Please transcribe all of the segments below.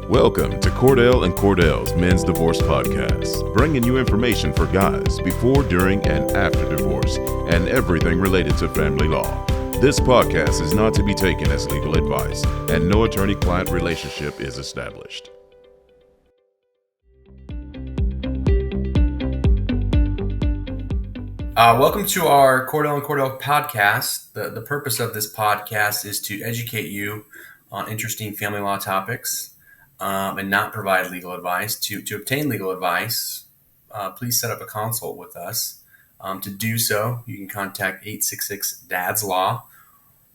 Welcome to Cordell and Cordell's Men's Divorce Podcast, bringing you information for guys before, during, and after divorce, and everything related to family law. This podcast is not to be taken as legal advice, and no attorney-client relationship is established. Welcome to our Cordell and Cordell podcast. The purpose of this podcast is to educate you on interesting family law topics and not provide legal advice. To obtain legal advice, please set up a consult with us. To do so, you can contact 866-DADS-LAW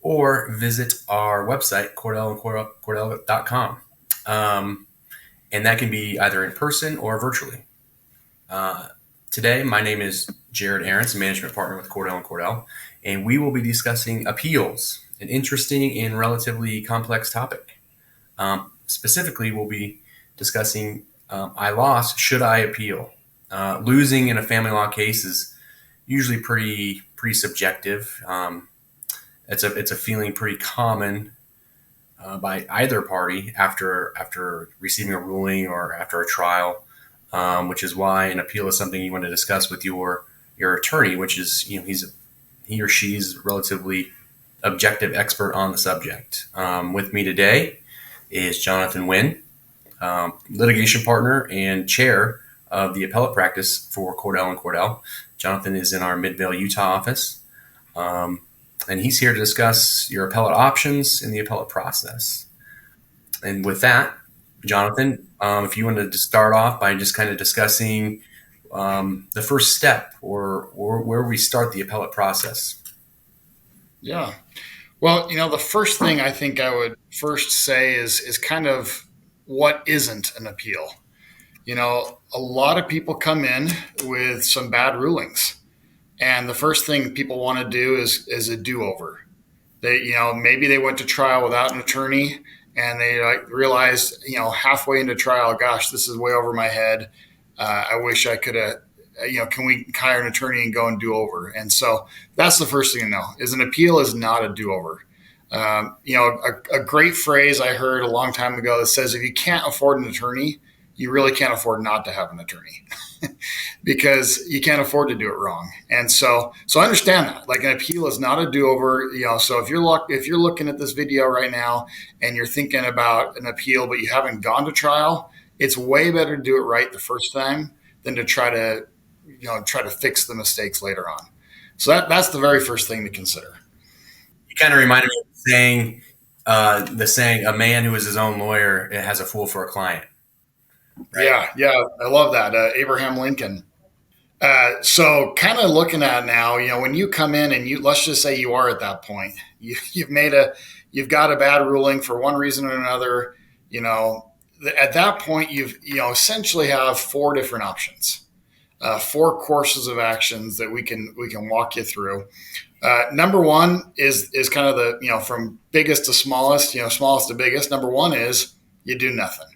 or visit our website, cordellandcordell.com. And that can be either in person or virtually. Today, my name is Jerrad Ahrens, management partner with Cordell and Cordell, and we will be discussing appeals, an interesting and relatively complex topic. Specifically, we'll be discussing I lost, should I appeal? Losing in a family law case is usually pretty subjective. It's a feeling pretty common by either party after receiving a ruling or after a trial, which is why an appeal is something you want to discuss with your attorney, which is he or she's relatively objective expert on the subject. With me today is Jonathan Winn, litigation partner and chair of the appellate practice for Cordell and Cordell. Jonathan is in our Midvale, Utah office, and he's here to discuss your appellate options in the appellate process. And with that, Jonathan, if you wanted to start off by just kind of discussing the first step or where we start the appellate process. Yeah. Well, the first thing I think I would first say is kind of what isn't an appeal. A lot of people come in with some bad rulings, and the first thing people want to do is a do-over. They, maybe they went to trial without an attorney, and they realized, halfway into trial, gosh, this is way over my head. I wish I could have. Can we hire an attorney and go and do over? And so that's the first thing to know is an appeal is not a do-over. A great phrase I heard a long time ago that says, if you can't afford an attorney, you really can't afford not to have an attorney because you can't afford to do it wrong. And so understand that like an appeal is not a do-over. So if you're looking at this video right now and you're thinking about an appeal, but you haven't gone to trial, it's way better to do it right the first time than to try to fix the mistakes later on. So that's the very first thing to consider. You kind of reminded me of the saying, a man who is his own lawyer has a fool for a client. Right? Yeah, I love that. Abraham Lincoln. So kind of looking at now, when you come in and let's just say you are at that point, you've got a bad ruling for one reason or another, at that point, you've essentially have four different options, four courses of actions that we can walk you through. Number one is kind of the from biggest to smallest, smallest to biggest. Number one is you do nothing.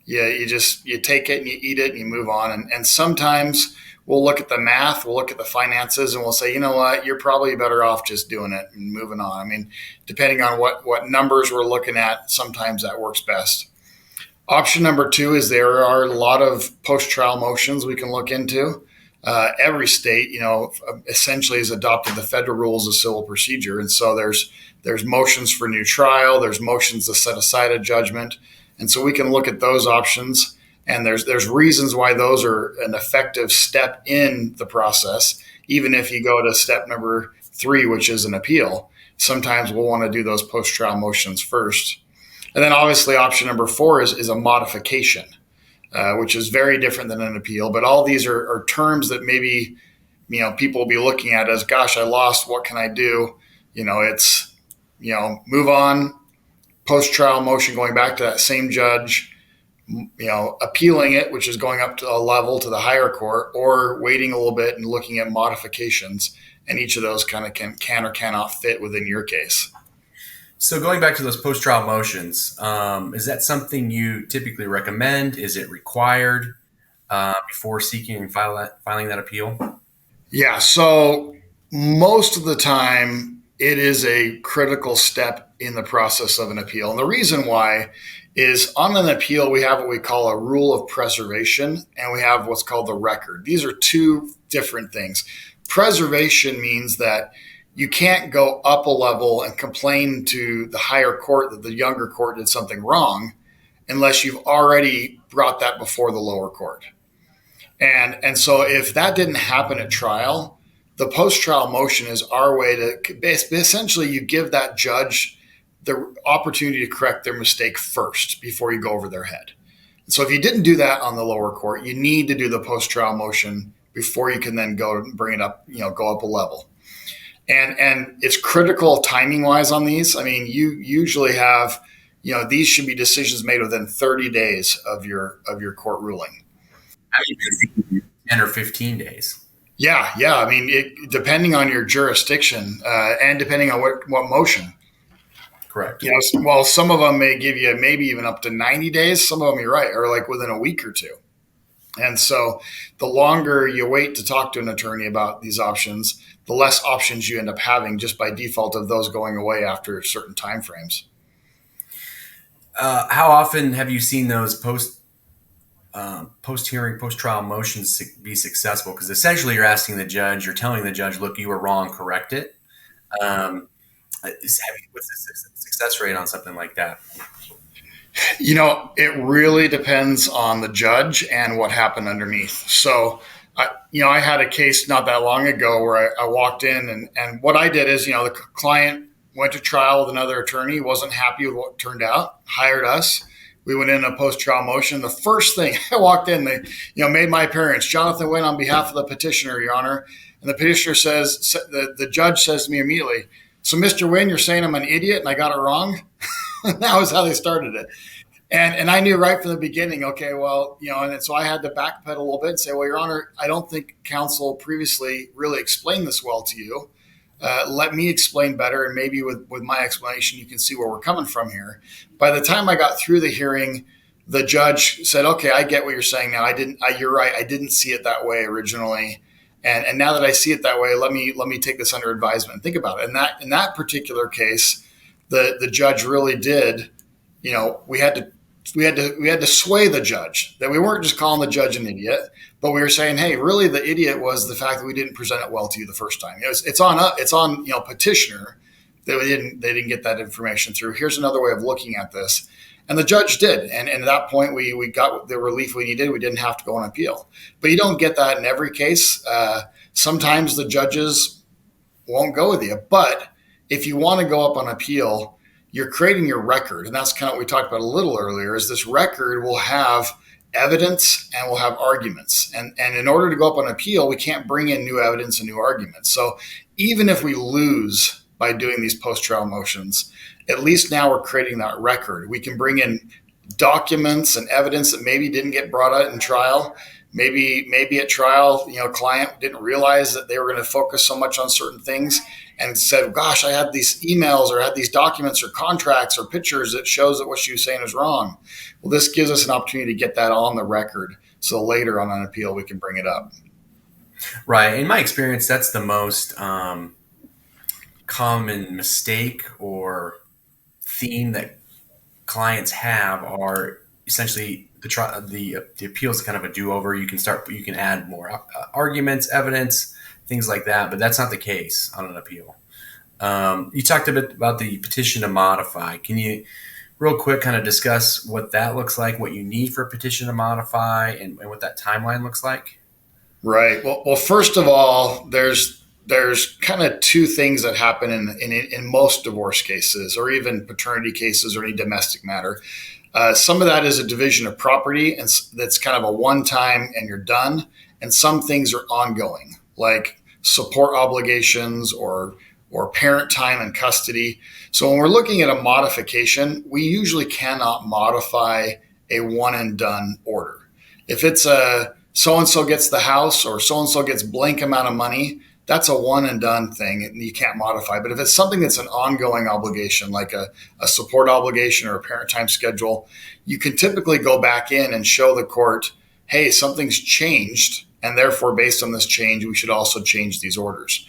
You take it and you eat it and you move on. And sometimes we'll look at the math, we'll look at the finances, and we'll say, you know what, you're probably better off just doing it and moving on. I mean, depending on what numbers we're looking at, sometimes that works best. Option number two is there are a lot of post-trial motions we can look into. Every state, essentially has adopted the federal rules of civil procedure. And so there's motions for new trial, there's motions to set aside a judgment. And so we can look at those options. And there's reasons why those are an effective step in the process. Even if you go to step number 3, which is an appeal, sometimes we'll want to do those post-trial motions first. And then obviously option number 4 is a modification, which is very different than an appeal. But all these are terms that maybe, people will be looking at as, gosh, I lost, what can I do? It's, move on, post-trial motion, going back to that same judge, appealing it, which is going up to a level to the higher court, or waiting a little bit and looking at modifications. And each of those kind of can or cannot fit within your case. So going back to those post-trial motions, is that something you typically recommend? Is it required before seeking and filing that appeal? Yeah, so most of the time it is a critical step in the process of an appeal. And the reason why is on an appeal, we have what we call a rule of preservation, and we have what's called the record. These are two different things. Preservation means that you can't go up a level and complain to the higher court that the younger court did something wrong unless you've already brought that before the lower court. And so if that didn't happen at trial, the post-trial motion is our way to essentially you give that judge the opportunity to correct their mistake first before you go over their head. And so if you didn't do that on the lower court, you need to do the post-trial motion before you can then go and bring it up, go up a level. And it's critical timing wise on these. I mean, you usually have, these should be decisions made within 30 days of your court ruling. I mean, 10 or 15 days. Yeah. I mean, depending on your jurisdiction and depending on what motion. Correct. Well, some of them may give you maybe even up to 90 days. Some of them, you're right, are like within a week or two. And so the longer you wait to talk to an attorney about these options, the less options you end up having just by default of those going away after certain timeframes. How often have you seen those post-hearing, post-trial motions be successful? Because essentially you're telling the judge, look, you were wrong, correct it. What's the success rate on something like that? It really depends on the judge and what happened underneath. So, I had a case not that long ago where I walked in and what I did is, the client went to trial with another attorney, wasn't happy with what turned out, hired us. We went in a post-trial motion. The first thing I walked in, they, made my appearance, Jonathan Winn on behalf of the petitioner, Your Honor. And the petitioner says, the judge says to me immediately, so Mr. Winn, you're saying I'm an idiot and I got it wrong? That was how they started it. And I knew right from the beginning, okay, well, and so I had to backpedal a little bit and say, well, Your Honor, I don't think counsel previously really explained this well to you. Let me explain better. And maybe with my explanation, you can see where we're coming from here. By the time I got through the hearing, the judge said, okay, I get what you're saying now. You're right. I didn't see it that way originally. And now that I see it that way, let me take this under advisement and think about it. And in that particular case, the judge really did, we had to sway the judge, that we weren't just calling the judge an idiot, but we were saying, hey, really the idiot was the fact that we didn't present it well to you the first time. It's on petitioner that they didn't get that information through. Here's another way of looking at this. And the judge did. And at that point, we got the relief we needed. We didn't have to go on appeal. But you don't get that in every case. Sometimes the judges won't go with you. But if you want to go up on appeal, you're creating your record. And that's kind of what we talked about a little earlier, is this record will have evidence and will have arguments. And in order to go up on appeal, we can't bring in new evidence and new arguments. So even if we lose by doing these post-trial motions, at least now we're creating that record. We can bring in documents and evidence that maybe didn't get brought out in trial. Maybe at trial, client didn't realize that they were going to focus so much on certain things and said, gosh, I had these emails or I had these documents or contracts or pictures that shows that what she was saying is wrong. Well, this gives us an opportunity to get that on the record. So later on an appeal, we can bring it up. Right. In my experience, that's the most common mistake or theme that clients have are essentially the appeal is kind of a do-over. You can add more arguments, evidence, things like that, but that's not the case on an appeal. You talked a bit about the petition to modify. Can you real quick kind of discuss what that looks like, what you need for a petition to modify, and what that timeline looks like? Right. Well, first of all, there's kind of two things that happen in most divorce cases or even paternity cases or any domestic matter. Some of that is a division of property, and that's kind of a one-time and you're done. And some things are ongoing, like support obligations or parent time and custody. So when we're looking at a modification, we usually cannot modify a one and done order. If it's a so-and-so gets the house or so-and-so gets blank amount of money, that's a one and done thing and you can't modify. But if it's something that's an ongoing obligation, like a support obligation or a parent time schedule, you can typically go back in and show the court, hey, something's changed. And therefore, based on this change, we should also change these orders.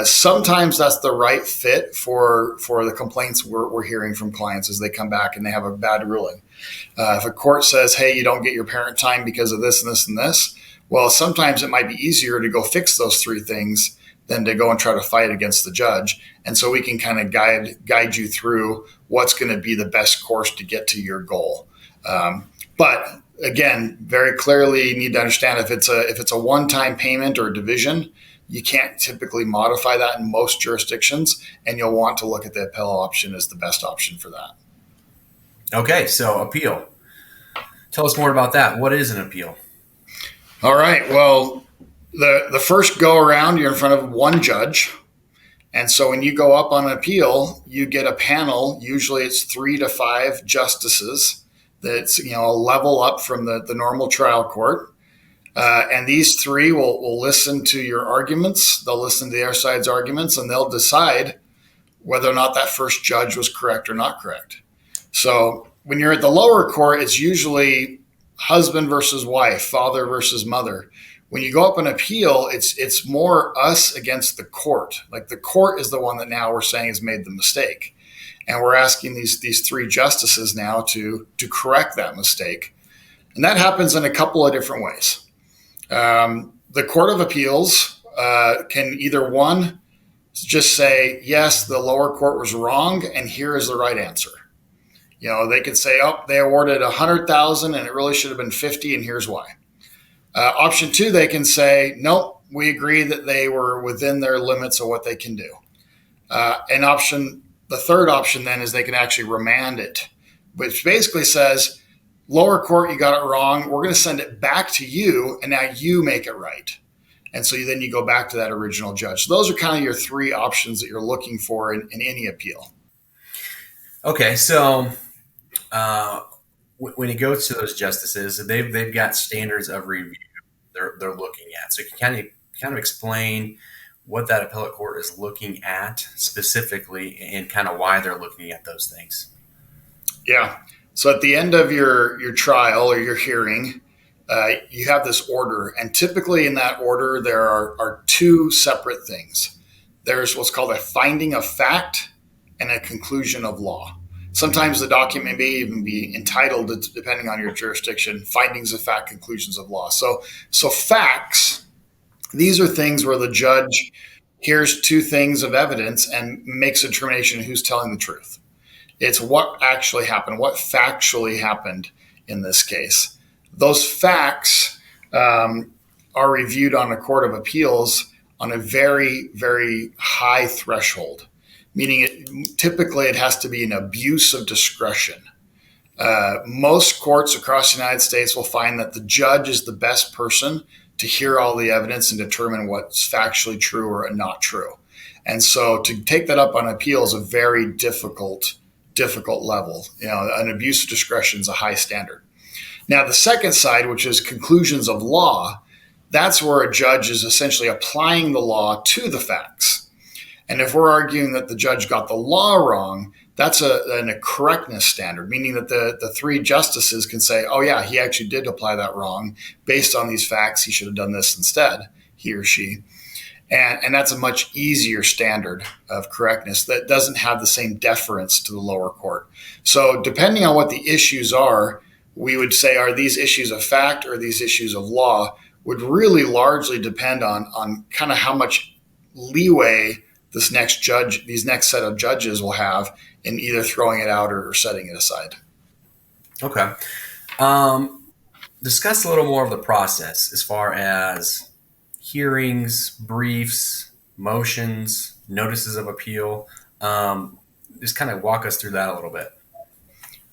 Sometimes that's the right fit for the complaints we're hearing from clients as they come back and they have a bad ruling. If a court says, hey, you don't get your parent time because of this and this and this, well, sometimes it might be easier to go fix those three things than to go and try to fight against the judge. And so we can kind of guide you through what's going to be the best course to get to your goal. But again, very clearly you need to understand if it's a one-time payment or division, you can't typically modify that in most jurisdictions, and you'll want to look at the appellate option as the best option for that. Okay, so appeal. Tell us more about that. What is an appeal? All right. Well, the first go around, you're in front of one judge. And so when you go up on an appeal, you get a panel. Usually it's 3 to 5 justices. That's a level up from the normal trial court. And these 3 will listen to your arguments. They'll listen to the other side's arguments, and they'll decide whether or not that first judge was correct or not correct. So when you're at the lower court, it's usually husband versus wife, father versus mother. When you go up an appeal, it's more us against the court. Like the court is the one that now we're saying has made the mistake. And we're asking these 3 justices now to correct that mistake. And that happens in a couple of different ways. The Court of Appeals can either one, just say, yes, the lower court was wrong, and here is the right answer. They could say, oh, they awarded $100,000 and it really should have been 50, and here's why. Option 2, they can say, nope, we agree that they were within their limits of what they can do. The third option then is they can actually remand it, which basically says, lower court, you got it wrong. We're going to send it back to you, and now you make it right. And so then you go back to that original judge. So those are kind of your 3 options that you're looking for in any appeal. Okay, so when it goes to those justices, they've got standards of review they're looking at. So can you kind of explain what that appellate court is looking at specifically and kind of why they're looking at those things? Yeah. So at the end of your trial or your hearing, you have this order. And typically in that order, there are 2 separate things. There's what's called a finding of fact and a conclusion of law. Sometimes the document may even be entitled, depending on your jurisdiction, findings of fact, conclusions of law. So facts, these are things where the judge hears 2 things of evidence and makes a determination who's telling the truth. It's what actually happened, what factually happened in this case. Those facts are reviewed on a court of appeals on a very, very high threshold, meaning typically it has to be an abuse of discretion. Most courts across the United States will find that the judge is the best person to hear all the evidence and determine what's factually true or not true. And so to take that up on appeal is a very difficult level. An abuse of discretion is a high standard. Now, the second side, which is conclusions of law, that's where a judge is essentially applying the law to the facts. And if we're arguing that the judge got the law wrong, that's a correctness standard, meaning that the 3 justices can say, oh yeah, he actually did apply that wrong. Based on these facts, he should have done this instead, he or she. And that's a much easier standard of correctness that doesn't have the same deference to the lower court. So depending on what the issues are, we would say, are these issues of fact or these issues of law, would really largely depend on kind of how much leeway these next set of judges will have in either throwing it out or setting it aside. Okay. Discuss a little more of the process as far as hearings, briefs, motions, notices of appeal. Just kind of walk us through that a little bit.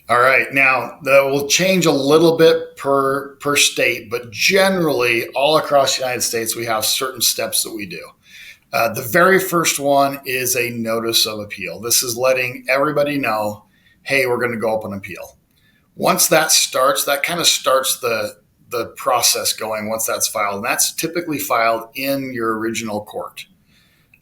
All right. Now, that will change a little bit per state, but generally all across the United States, we have certain steps that we do. The very first one is a notice of appeal. This is letting everybody know, hey, we're going to go up on appeal. Once that starts, that kind of starts the process going once that's filed. And that's typically filed in your original court.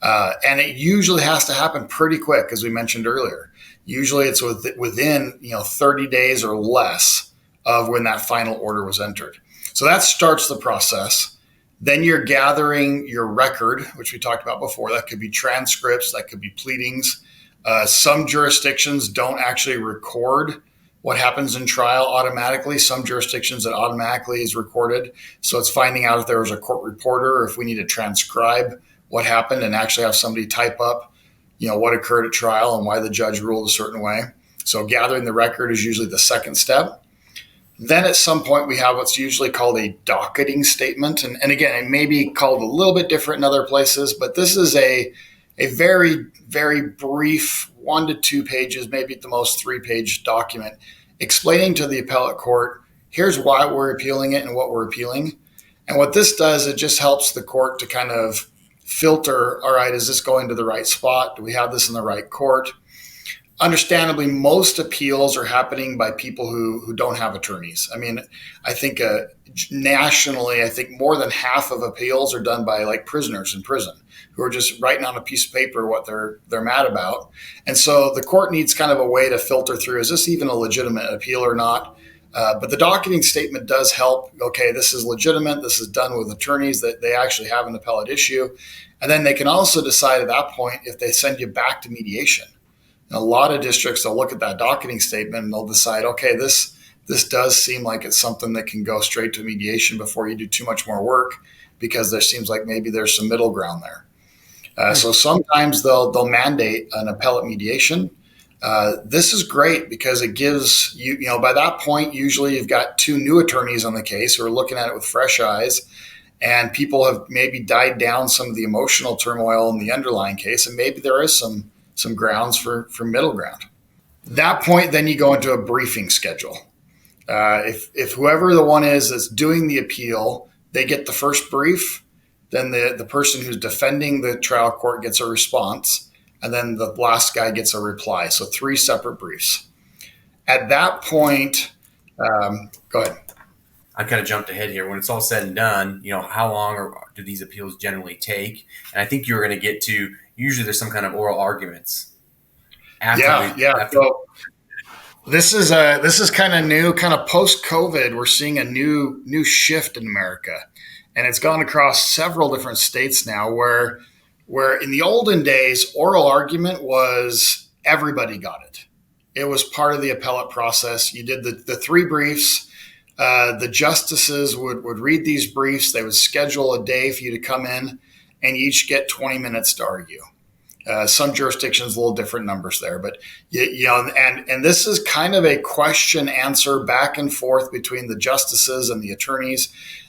And it usually has to happen pretty quick, as we mentioned earlier. Usually it's within 30 days or less of when that final order was entered. So that starts the process. Then you're gathering your record, which we talked about before. That could be transcripts, that could be pleadings. Some jurisdictions don't actually record what happens in trial automatically. Some jurisdictions it automatically is recorded. So it's finding out if there was a court reporter or if we need to transcribe what happened and actually have somebody type up, what occurred at trial and why the judge ruled a certain way. So gathering the record is usually the second step. Then at some point we have what's usually called a docketing statement. And again, it may be called a little bit different in other places, but this is a very, very brief 1 to 2 pages, maybe at the most 3-page document explaining to the appellate court, here's why we're appealing it and what we're appealing. And what this does, it just helps the court to kind of filter, all right, is this going to the right spot? Do we have this in the right court? Understandably, most appeals are happening by people who don't have attorneys. I mean, I think nationally, I think more than half of appeals are done by like prisoners in prison who are just writing on a piece of paper what they're mad about. And so the court needs kind of a way to filter through, is this even a legitimate appeal or not? But the docketing statement does help. Okay, this is legitimate. This is done with attorneys that they actually have an appellate issue. And then they can also decide at that point if they send you back to mediation. In a lot of districts, they'll look at that docketing statement and they'll decide, okay, this does seem like it's something that can go straight to mediation before you do too much more work, because there seems like maybe there's some middle ground there. So sometimes they'll mandate an appellate mediation. This is great because it gives you, by that point, usually you've got 2 new attorneys on the case who are looking at it with fresh eyes, and people have maybe died down some of the emotional turmoil in the underlying case, and maybe there is some grounds for middle ground. At that point, then you go into a briefing schedule. If whoever the one is that's doing the appeal, they get the first brief, then the person who's defending the trial court gets a response, and then the last guy gets a reply. So 3 separate briefs. At that point, go ahead. I kind of jumped ahead here. When it's all said and done, how long do these appeals generally take? And I think you were going to get to, usually there's some kind of oral arguments. So this is kind of new, kind of post-COVID. We're seeing a new shift in America, and it's gone across several different states now. Where in the olden days, oral argument was everybody got it. It was part of the appellate process. You did the 3 briefs. The justices would read these briefs. They would schedule a day for you to come in, and you each get 20 minutes to argue. Some jurisdictions, a little different numbers there, but and this is kind of a question answer back and forth between the justices and the attorneys,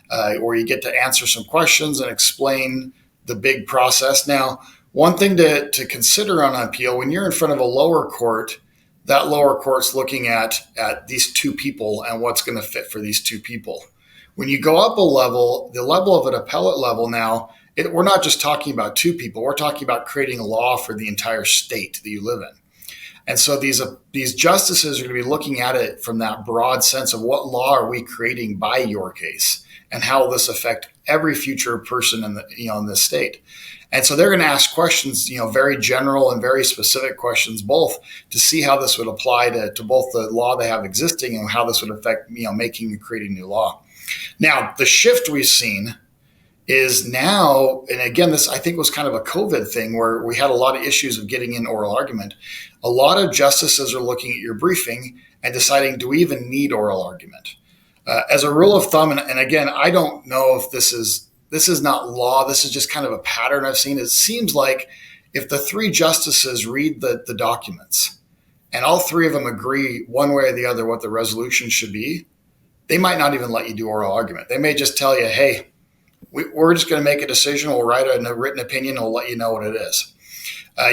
where you get to answer some questions and explain the big process. Now, one thing to consider on an appeal, when you're in front of a lower court, that lower court's looking at these 2 people and what's going to fit for these 2 people. When you go up a level, the level of an appellate level now, we're not just talking about 2 people. We're talking about creating a law for the entire state that you live in. And so these justices are going to be looking at it from that broad sense of what law are we creating by your case, and how will this affect every future person in this state. And so they're going to ask questions, very general and very specific questions, both to see how this would apply to both the law they have existing and how this would affect, making and creating new law. Now, the shift we've seen is now, and again, this I think was kind of a COVID thing where we had a lot of issues of getting in oral argument. A lot of justices are looking at your briefing and deciding, do we even need oral argument? As a rule of thumb, and again, I don't know if this is not law. This is just kind of a pattern I've seen. It seems like if the 3 justices read the documents and all 3 of them agree one way or the other what the resolution should be, they might not even let you do oral argument. They may just tell you, hey, we're just going to make a decision. We'll write a written opinion. And we'll let you know what it is.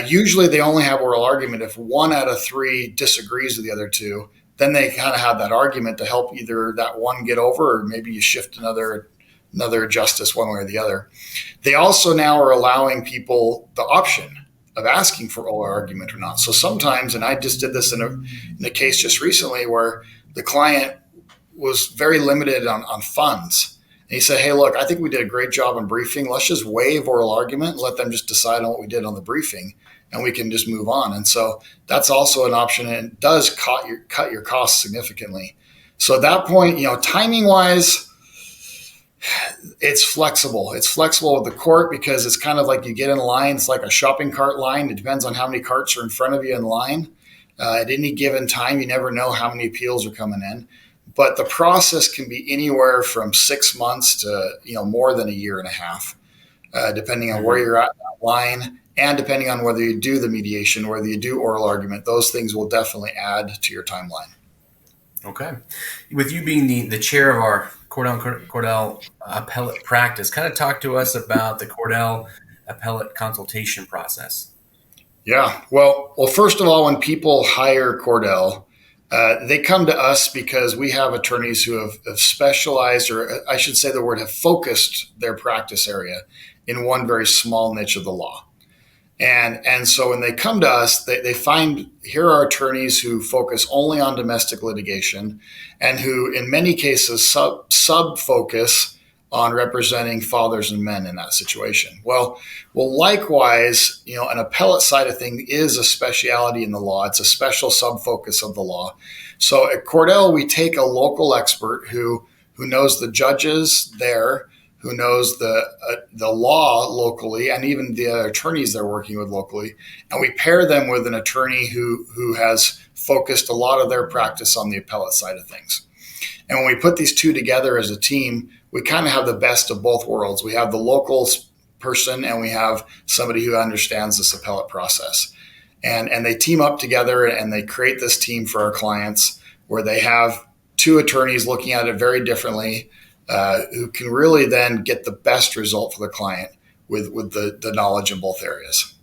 Usually they only have oral argument if 1 out of 3 disagrees with the other 2. Then they kind of have that argument to help either that one get over, or maybe you shift another justice one way or the other. They also now are allowing people the option of asking for oral argument or not. So sometimes, and I just did this in a case just recently where the client was very limited on funds. And he said, hey, look, I think we did a great job on briefing. Let's just waive oral argument and let them just decide on what we did on the briefing, and we can just move on. And so that's also an option, and it does cut your costs significantly. So at that point, timing wise, It's flexible. It's flexible with the court because it's kind of like you get in line. It's like a shopping cart line. It depends on how many carts are in front of you in line. At any given time, you never know how many appeals are coming in. But the process can be anywhere from 6 months to more than a year and a half, depending on where you're at in that line, and depending on whether you do the mediation, whether you do oral argument. Those things will definitely add to your timeline. Okay. With you being the chair of our Cordell appellate practice, kind of talk to us about the Cordell appellate consultation process. Yeah. Well, first of all, when people hire Cordell, they come to us because we have attorneys who have specialized, or I should say the word, have focused their practice area in one very small niche of the law. And so when they come to us, they find here are attorneys who focus only on domestic litigation and who in many cases sub-focus on representing fathers and men in that situation. Well, likewise, an appellate side of thing is a specialty in the law. It's a special sub-focus of the law. So at Cordell, we take a local expert who knows the judges there, who knows the law locally, and even the attorneys they're working with locally. And we pair them with an attorney who has focused a lot of their practice on the appellate side of things. And when we put these two together as a team, we kind of have the best of both worlds. We have the local person and we have somebody who understands this appellate process. And they team up together and they create this team for our clients where they have two attorneys looking at it very differently, who can really then get the best result for the client with the knowledge in both areas.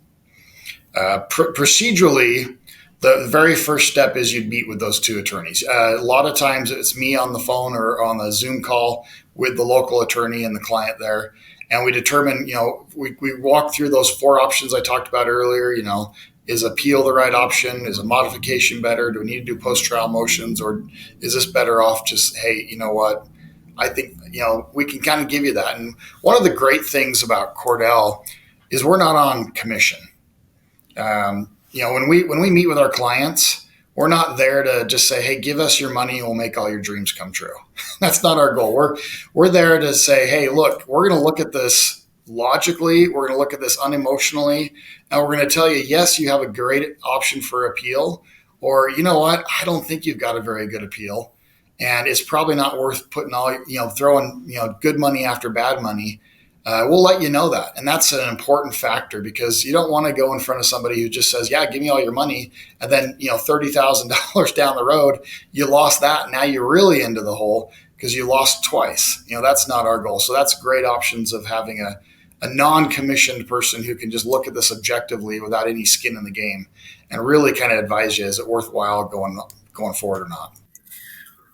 Procedurally, the very first step is you'd meet with those two attorneys. A lot of times it's me on the phone or on the Zoom call with the local attorney and the client there. And we determine, we walk through those four options I talked about earlier. Is appeal the right option? Is a modification better? Do we need to do post-trial motions? Or is this better off just, hey, you know what? I think, we can kind of give you that. And one of the great things about Cordell is we're not on commission. When we meet with our clients, we're not there to just say, hey, give us your money and we'll make all your dreams come true. That's not our goal. We're there to say, hey, look, we're going to look at this logically. We're going to look at this unemotionally. And we're going to tell you, yes, you have a great option for appeal. Or, you know what? I don't think you've got a very good appeal. And it's probably not worth putting throwing, good money after bad money. We'll let you know that. And that's an important factor because you don't want to go in front of somebody who just says, yeah, give me all your money. And then, $30,000 down the road, you lost that. Now you're really into the hole because you lost twice. That's not our goal. So that's great options of having a non-commissioned person who can just look at this objectively without any skin in the game and really kind of advise you, is it worthwhile going forward or not?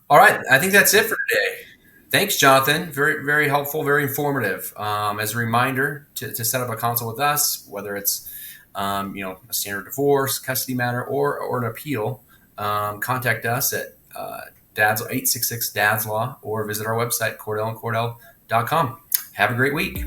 All right. I think that's it for today. Thanks, Jonathan. Very, very helpful, very informative. As a reminder to set up a consult with us, whether it's a standard divorce, custody matter, or an appeal, contact us at 866-DADS-LAW or visit our website, CordellandCordell.com. Have a great week.